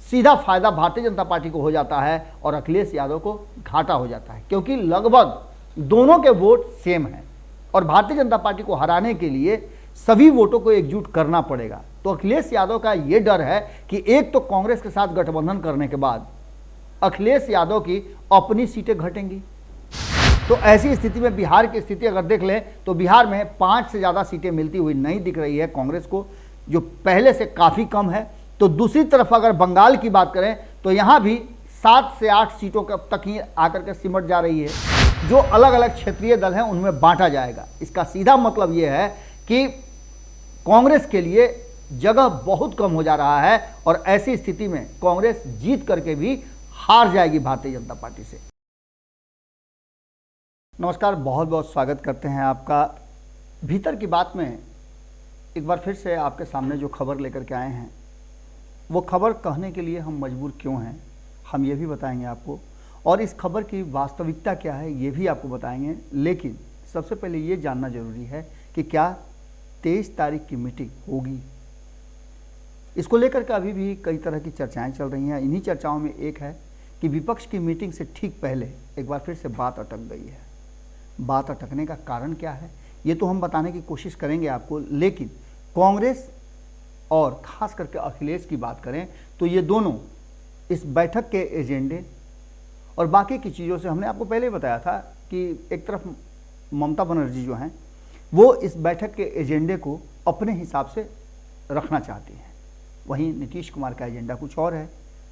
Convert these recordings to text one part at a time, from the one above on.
सीधा फायदा भारतीय जनता पार्टी को हो जाता है और अखिलेश यादव को घाटा हो जाता है, क्योंकि लगभग दोनों के वोट सेम हैं और भारतीय जनता पार्टी को हराने के लिए सभी वोटों को एकजुट करना पड़ेगा। तो अखिलेश यादव का ये डर है कि एक तो कांग्रेस के साथ गठबंधन करने के बाद अखिलेश यादव की अपनी सीटें घटेंगी। तो ऐसी स्थिति में बिहार की स्थिति अगर देख लें तो बिहार में 5 से ज़्यादा सीटें मिलती हुई नहीं दिख रही है कांग्रेस को, जो पहले से काफ़ी कम है। तो दूसरी तरफ अगर बंगाल की बात करें तो यहाँ भी 7 से 8 सीटों तक ही आकर के सिमट जा रही है। जो अलग अलग क्षेत्रीय दल हैं उनमें बांटा जाएगा। इसका सीधा मतलब ये है कि कांग्रेस के लिए जगह बहुत कम हो जा रहा है और ऐसी स्थिति में कांग्रेस जीत करके भी हार जाएगी भारतीय जनता पार्टी से। नमस्कार, बहुत बहुत स्वागत करते हैं आपका भीतर की बात में। एक बार फिर से आपके सामने जो खबर लेकर के आए हैं वो खबर कहने के लिए हम मजबूर क्यों हैं, हम ये भी बताएंगे आपको, और इस खबर की वास्तविकता क्या है ये भी आपको बताएंगे। लेकिन सबसे पहले ये जानना जरूरी है कि क्या 23 तारीख की मीटिंग होगी। इसको लेकर के अभी भी कई तरह की चर्चाएं चल रही हैं। इन्हीं चर्चाओं में एक है कि विपक्ष की मीटिंग से ठीक पहले एक बार फिर से बात अटक गई है। बात अटकने का कारण क्या है ये तो हम बताने की कोशिश करेंगे आपको, लेकिन कांग्रेस और खास करके अखिलेश की बात करें तो ये दोनों इस बैठक के एजेंडे और बाकी की चीज़ों से, हमने आपको पहले ही बताया था कि एक तरफ ममता बनर्जी जो हैं वो इस बैठक के एजेंडे को अपने हिसाब से रखना चाहती हैं, वहीं नीतीश कुमार का एजेंडा कुछ और है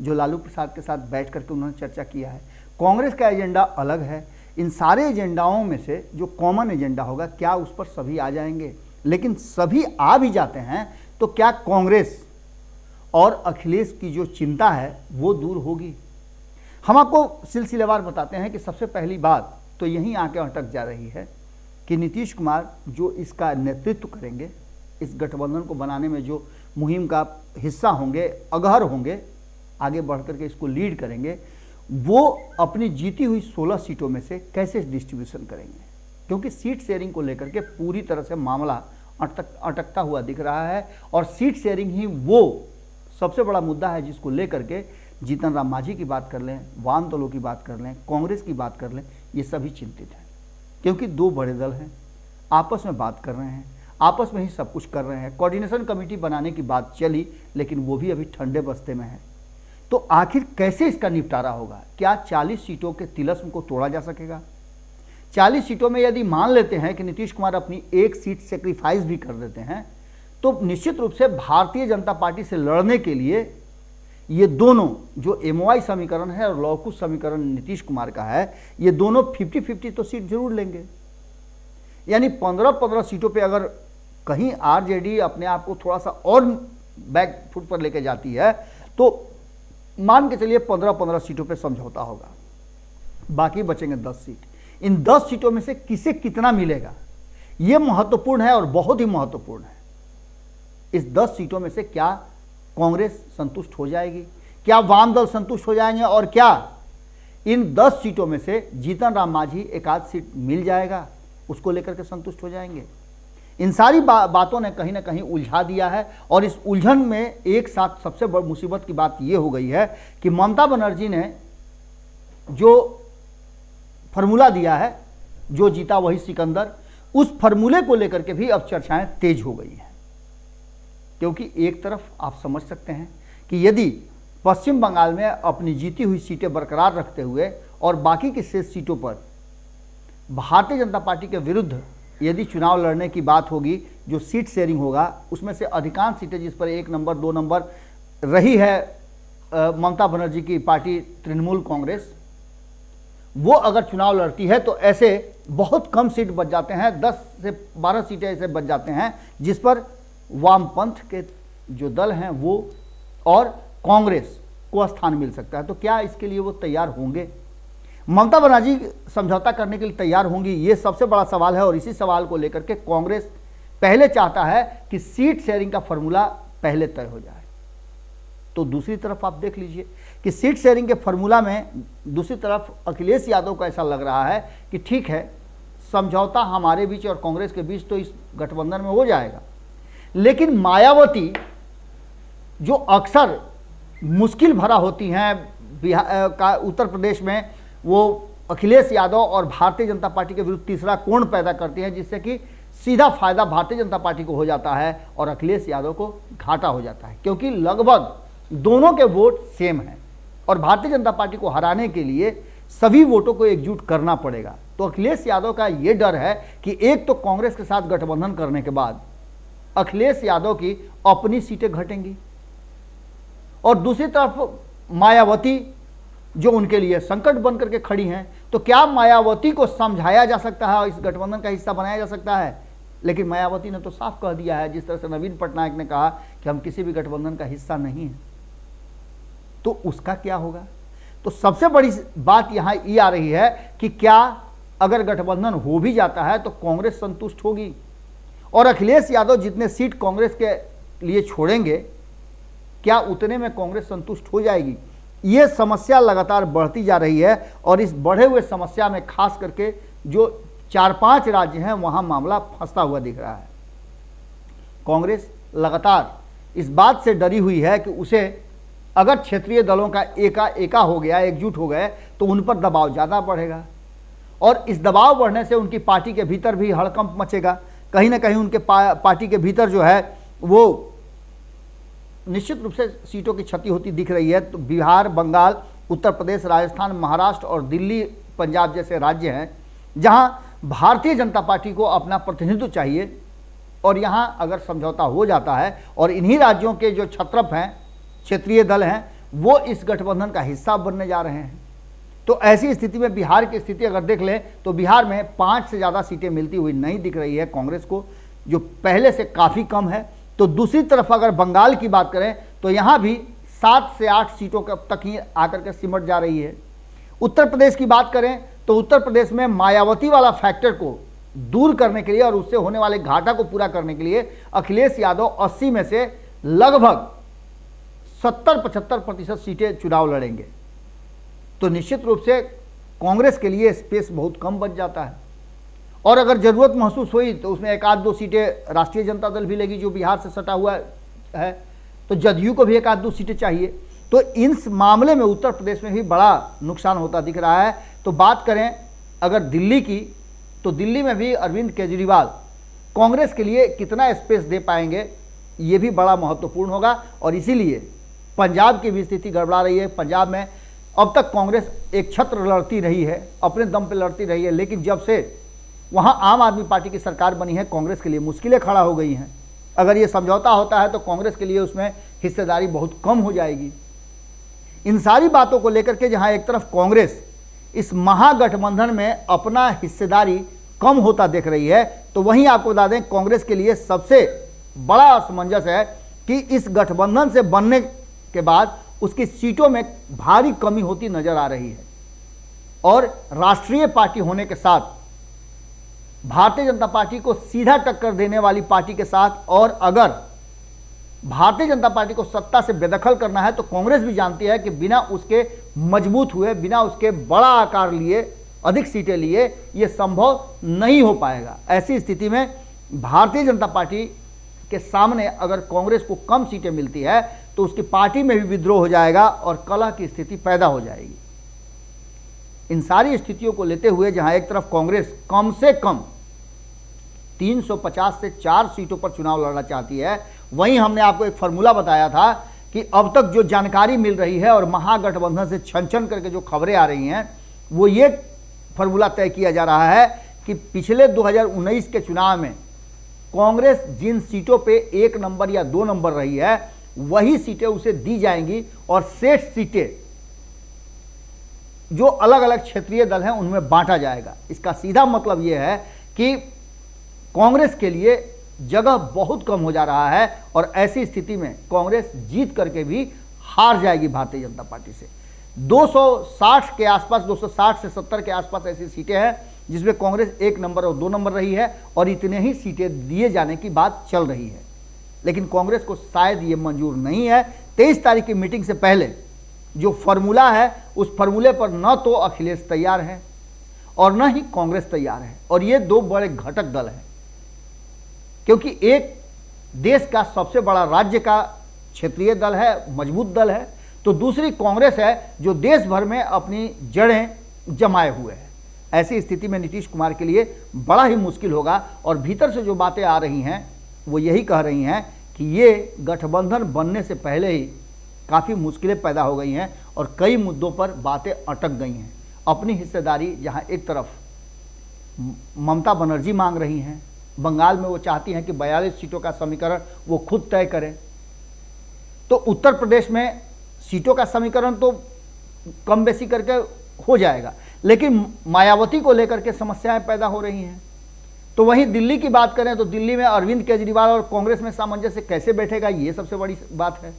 जो लालू प्रसाद के साथ बैठ करके उन्होंने चर्चा किया है। कांग्रेस का एजेंडा अलग है। इन सारे एजेंडाओं में से जो कॉमन एजेंडा होगा, क्या उस पर सभी आ जाएंगे? लेकिन सभी आ भी जाते हैं तो क्या कांग्रेस और अखिलेश की जो चिंता है वो दूर होगी? हम आपको सिलसिलेवार बताते हैं कि सबसे पहली बात तो यहीं आके अटक जा रही है कि नीतीश कुमार जो इसका नेतृत्व करेंगे, इस गठबंधन को बनाने में जो मुहिम का हिस्सा होंगे, अगहर होंगे, आगे बढ़ करके इसको लीड करेंगे, वो अपनी जीती हुई 16 सीटों में से कैसे डिस्ट्रीब्यूशन करेंगे, क्योंकि सीट शेयरिंग को लेकर के पूरी तरह से मामला अटकता हुआ दिख रहा है। और सीट शेयरिंग ही वो सबसे बड़ा मुद्दा है जिसको लेकर के जीतन राम मांझी की बात कर लें, वाम दलों की बात कर लें, कांग्रेस की बात कर लें, ये सभी चिंतित हैं, क्योंकि दो बड़े दल हैं, आपस में बात कर रहे हैं, आपस में ही सब कुछ कर रहे हैं। कोऑर्डिनेशन कमेटी बनाने की बात चली लेकिन वो भी अभी ठंडे बस्ते में है। तो आखिर कैसे इसका निपटारा होगा? क्या 40 सीटों के तिलिस्म को तोड़ा जा सकेगा? 40 सीटों में यदि मान लेते हैं कि नीतीश कुमार अपनी एक सीट सेक्रीफाइस भी कर देते हैं तो निश्चित रूप से भारतीय जनता पार्टी से लड़ने के लिए ये दोनों, जो एमओआई समीकरण है और लौकुश समीकरण नीतीश कुमार का है, ये दोनों 50-50 तो सीट जरूर लेंगे। यानी 15-15 सीटों पे अगर कहीं आरजेडी अपने आप को थोड़ा सा और बैक फुट पर लेके जाती है तो मान के चलिए 15-15 सीटों पे समझौता होगा, बाकी बचेंगे 10 सीट। इन 10 सीटों में से किसे कितना मिलेगा ये महत्वपूर्ण है और बहुत ही महत्वपूर्ण है। इस 10 सीटों में से क्या कांग्रेस संतुष्ट हो जाएगी, क्या वाम दल संतुष्ट हो जाएंगे, और क्या इन 10 सीटों में से जीतन राम मांझी एक आध सीट मिल जाएगा, उसको लेकर के संतुष्ट हो जाएंगे? इन सारी बातों ने कहीं ना कहीं उलझा दिया है। और इस उलझन में एक साथ सबसे बड़ी मुसीबत की बात यह हो गई है कि ममता बनर्जी ने जो फॉर्मूला दिया है, जो जीता वही सिकंदर, उस फॉर्मूले को लेकर के भी अब चर्चाएं तेज हो गई हैं। क्योंकि एक तरफ आप समझ सकते हैं कि यदि पश्चिम बंगाल में अपनी जीती हुई सीटें बरकरार रखते हुए और बाकी की शेष सीटों पर भारतीय जनता पार्टी के विरुद्ध यदि चुनाव लड़ने की बात होगी, जो सीट शेयरिंग होगा उसमें से अधिकांश सीटें जिस पर 1 नंबर 2 नंबर रही है ममता बनर्जी की पार्टी तृणमूल कांग्रेस, वो अगर चुनाव लड़ती है तो ऐसे बहुत कम सीट बच जाते हैं, 10 से 12 सीटें ऐसे बच जाते हैं जिस पर वामपंथ के जो दल हैं वो और कांग्रेस को स्थान मिल सकता है। तो क्या इसके लिए वो तैयार होंगे? ममता बनर्जी समझौता करने के लिए तैयार होंगी? ये सबसे बड़ा सवाल है। और इसी सवाल को लेकर के कांग्रेस पहले चाहता है कि सीट शेयरिंग का फॉर्मूला पहले तय हो जाए। तो दूसरी तरफ आप देख लीजिए कि सीट शेयरिंग के फॉर्मूला में दूसरी तरफ अखिलेश यादव को ऐसा लग रहा है कि ठीक है, समझौता हमारे बीच और कांग्रेस के बीच तो इस गठबंधन में हो जाएगा, लेकिन मायावती जो अक्सर मुश्किल भरा होती हैं बिहार का उत्तर प्रदेश में, वो अखिलेश यादव और भारतीय जनता पार्टी के विरुद्ध तीसरा कोण पैदा करती हैं, जिससे कि सीधा फायदा भारतीय जनता पार्टी को हो जाता है और अखिलेश यादव को घाटा हो जाता है, क्योंकि लगभग दोनों के वोट सेम हैं और भारतीय जनता पार्टी को हराने के लिए सभी वोटों को एकजुट करना पड़ेगा। तो अखिलेश यादव का ये डर है कि एक तो कांग्रेस के साथ गठबंधन करने के बाद अखिलेश यादव की अपनी सीटें घटेंगी और दूसरी तरफ मायावती जो उनके लिए संकट बनकर के खड़ी हैं, तो क्या मायावती को समझाया जा सकता है और इस गठबंधन का हिस्सा बनाया जा सकता है? लेकिन मायावती ने तो साफ कह दिया है, जिस तरह से नवीन पटनायक ने कहा कि हम किसी भी गठबंधन का हिस्सा नहीं हैं, तो उसका क्या होगा? तो सबसे बड़ी बात यहां ये आ रही है कि क्या अगर गठबंधन हो भी जाता है तो कांग्रेस संतुष्ट होगी और अखिलेश यादव जितने सीट कांग्रेस के लिए छोड़ेंगे क्या उतने में कांग्रेस संतुष्ट हो जाएगी? ये समस्या लगातार बढ़ती जा रही है और इस बढ़े हुए समस्या में खास करके जो 4-5 राज्य हैं वहां मामला फंसता हुआ दिख रहा है। कांग्रेस लगातार इस बात से डरी हुई है कि उसे अगर क्षेत्रीय दलों का एका हो गया, एकजुट हो गए, तो उन पर दबाव ज़्यादा बढ़ेगा और इस दबाव बढ़ने से उनकी पार्टी के भीतर भी हड़कंप मचेगा। कहीं ना कहीं उनके पार्टी के भीतर जो है वो निश्चित रूप से सीटों की क्षति होती दिख रही है। तो बिहार, बंगाल, उत्तर प्रदेश, राजस्थान, महाराष्ट्र और दिल्ली, पंजाब जैसे राज्य हैं जहां भारतीय जनता पार्टी को अपना प्रतिनिधित्व चाहिए और यहां अगर समझौता हो जाता है और इन्हीं राज्यों के जो छत्रप हैं, क्षेत्रीय दल हैं, वो इस गठबंधन का हिस्सा बनने जा रहे हैं, तो ऐसी स्थिति में बिहार की स्थिति अगर देख लें तो बिहार में 5 से ज़्यादा सीटें मिलती हुई नहीं दिख रही है कांग्रेस को, जो पहले से काफ़ी कम है। तो दूसरी तरफ अगर बंगाल की बात करें तो यहाँ भी 7 से 8 सीटों तक ही आकर के सिमट जा रही है। उत्तर प्रदेश की बात करें तो उत्तर प्रदेश में मायावती वाला फैक्टर को दूर करने के लिए और उससे होने वाले घाटा को पूरा करने के लिए अखिलेश यादव 80 में से लगभग 70-75% सीटें चुनाव लड़ेंगे। तो निश्चित रूप से कांग्रेस के लिए स्पेस बहुत कम बच जाता है और अगर ज़रूरत महसूस हुई तो उसमें 1-2 सीटें राष्ट्रीय जनता दल भी लेगी जो बिहार से सटा हुआ है, तो जदयू को भी 1-2 सीटें चाहिए। तो इस मामले में उत्तर प्रदेश में भी बड़ा नुकसान होता दिख रहा है। तो बात करें अगर दिल्ली की, तो दिल्ली में भी अरविंद केजरीवाल कांग्रेस के लिए कितना स्पेस दे पाएंगे ये भी बड़ा महत्वपूर्ण होगा और इसीलिए पंजाब की भी स्थिति गड़बड़ा रही है। पंजाब में अब तक कांग्रेस एक छत्र लड़ती रही है, अपने दम पे लड़ती रही है, लेकिन जब से वहां आम आदमी पार्टी की सरकार बनी है कांग्रेस के लिए मुश्किलें खड़ा हो गई हैं। अगर ये समझौता होता है तो कांग्रेस के लिए उसमें हिस्सेदारी बहुत कम हो जाएगी। इन सारी बातों को लेकर के जहां एक तरफ कांग्रेस इस महागठबंधन में अपना हिस्सेदारी कम होता देख रही है, तो वहीं आपको बता दें कांग्रेस के लिए सबसे बड़ा असमंजस है कि इस गठबंधन से बनने के बाद उसकी सीटों में भारी कमी होती नजर आ रही है और राष्ट्रीय पार्टी होने के साथ भारतीय जनता पार्टी को सीधा टक्कर देने वाली पार्टी के साथ, और अगर भारतीय जनता पार्टी को सत्ता से बेदखल करना है तो कांग्रेस भी जानती है कि बिना उसके मजबूत हुए, बिना उसके बड़ा आकार लिए, अधिक सीटें लिए ये संभव नहीं हो पाएगा। ऐसी स्थिति में भारतीय जनता पार्टी के सामने अगर कांग्रेस को कम सीटें मिलती है तो उसकी पार्टी में भी विद्रोह हो जाएगा और कलह की स्थिति पैदा हो जाएगी। इन सारी स्थितियों को लेते हुए जहां एक तरफ कांग्रेस कम से कम 350 से 4 सीटों पर चुनाव लड़ना चाहती है, वहीं हमने आपको एक फार्मूला बताया था कि अब तक जो जानकारी मिल रही है और महागठबंधन से छन करके जो खबरें आ रही हैं, वो ये फार्मूला तय किया जा रहा है कि पिछले 2019 के चुनाव में कांग्रेस जिन सीटों पे 1 नंबर या 2 नंबर रही है वही सीटें उसे दी जाएंगी और शेष सीटें जो अलग अलग क्षेत्रीय दल हैं उनमें बांटा जाएगा। इसका सीधा मतलब यह है कि कांग्रेस के लिए जगह बहुत कम हो जा रहा है और ऐसी स्थिति में कांग्रेस जीत करके भी हार जाएगी भारतीय जनता पार्टी से। 260 के आसपास, 260 से 70 के आसपास ऐसी सीटें हैं जिसमें कांग्रेस 1 नंबर और 2 नंबर रही है और इतने ही सीटें दिए जाने की बात चल रही है, लेकिन कांग्रेस को शायद ये मंजूर नहीं है। 23 तारीख की मीटिंग से पहले जो फार्मूला है उस फार्मूले पर न तो अखिलेश तैयार हैं और न ही कांग्रेस तैयार है, और ये 2 बड़े घटक दल हैं, क्योंकि एक देश का सबसे बड़ा राज्य का क्षेत्रीय दल है, मजबूत दल है, तो दूसरी कांग्रेस है जो देश भर में अपनी जड़ें जमाए हुए है। ऐसी स्थिति में नीतीश कुमार के लिए बड़ा ही मुश्किल होगा। और भीतर से जो बातें आ रही हैं वो यही कह रही हैं कि ये गठबंधन बनने से पहले ही काफ़ी मुश्किलें पैदा हो गई हैं और कई मुद्दों पर बातें अटक गई हैं। अपनी हिस्सेदारी जहां एक तरफ ममता बनर्जी मांग रही हैं, बंगाल में वो चाहती हैं कि 42 सीटों का समीकरण वो खुद तय करें, तो उत्तर प्रदेश में सीटों का समीकरण तो कम बेसी करके हो जाएगा, लेकिन मायावती को लेकर के समस्याएं पैदा हो रही हैं। तो वहीं दिल्ली की बात करें तो दिल्ली में अरविंद केजरीवाल और कांग्रेस में सामंजस्य कैसे बैठेगा, ये सबसे बड़ी बात है।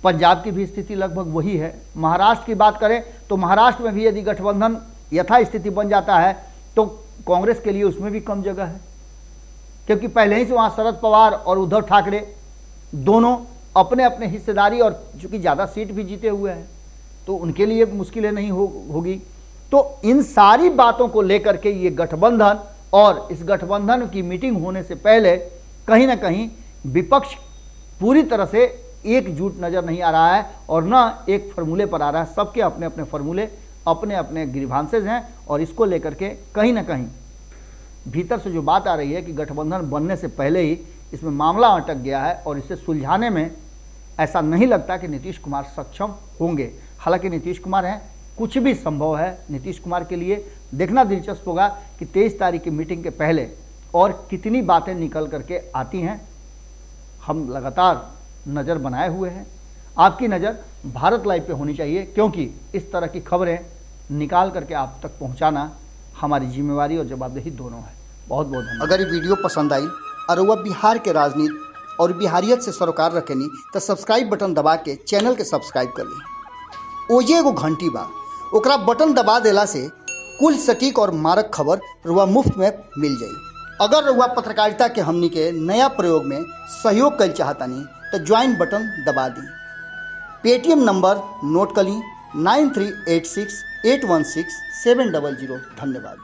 पंजाब की भी स्थिति लगभग वही है। महाराष्ट्र की बात करें तो महाराष्ट्र में भी यदि गठबंधन यथास्थिति बन जाता है तो कांग्रेस के लिए उसमें भी कम जगह है, क्योंकि पहले ही से वहाँ शरद पवार और उद्धव ठाकरे दोनों अपने अपने हिस्सेदारी और चूंकि ज़्यादा सीट भी जीते हुए हैं तो उनके लिए मुश्किलें नहीं होगी। तो इन सारी बातों को लेकर के ये गठबंधन और इस गठबंधन की मीटिंग होने से पहले कहीं ना कहीं विपक्ष पूरी तरह से एकजुट नज़र नहीं आ रहा है और न एक फार्मूले पर आ रहा है। सबके अपने अपने फार्मूले, अपने अपने ग्रीवांसेज हैं और इसको लेकर के कहीं ना कहीं भीतर से जो बात आ रही है कि गठबंधन बनने से पहले ही इसमें मामला अटक गया है और इसे सुलझाने में ऐसा नहीं लगता कि नीतीश कुमार सक्षम होंगे। हालांकि नीतीश कुमार हैं, कुछ भी संभव है नीतीश कुमार के लिए। देखना दिलचस्प होगा कि 23 तारीख की मीटिंग के पहले और कितनी बातें निकल करके आती हैं। हम लगातार नज़र बनाए हुए हैं। आपकी नज़र भारत लाइव पे होनी चाहिए, क्योंकि इस तरह की खबरें निकाल करके आप तक पहुंचाना हमारी जिम्मेवारी और जवाबदेही दोनों है। बहुत बहुत धन्यवाद। अगर ये वीडियो पसंद आई और वह बिहार के राजनीति और बिहारियत से सरोकार रखेनी तो सब्सक्राइब बटन दबा के चैनल के सब्सक्राइब कर ली। ओजे एगो घंटी बा, ओकरा बटन दबा देला से कुल सटीक और मारक खबर रुआ मुफ्त में मिल जाई। अगर रुआ पत्रकारिता के हमनी के नया प्रयोग में सहयोग कर चाहतानी तो ज्वाइन बटन दबा दी। पेटीएम नंबर नोट कर ली 9386816700। धन्यवाद।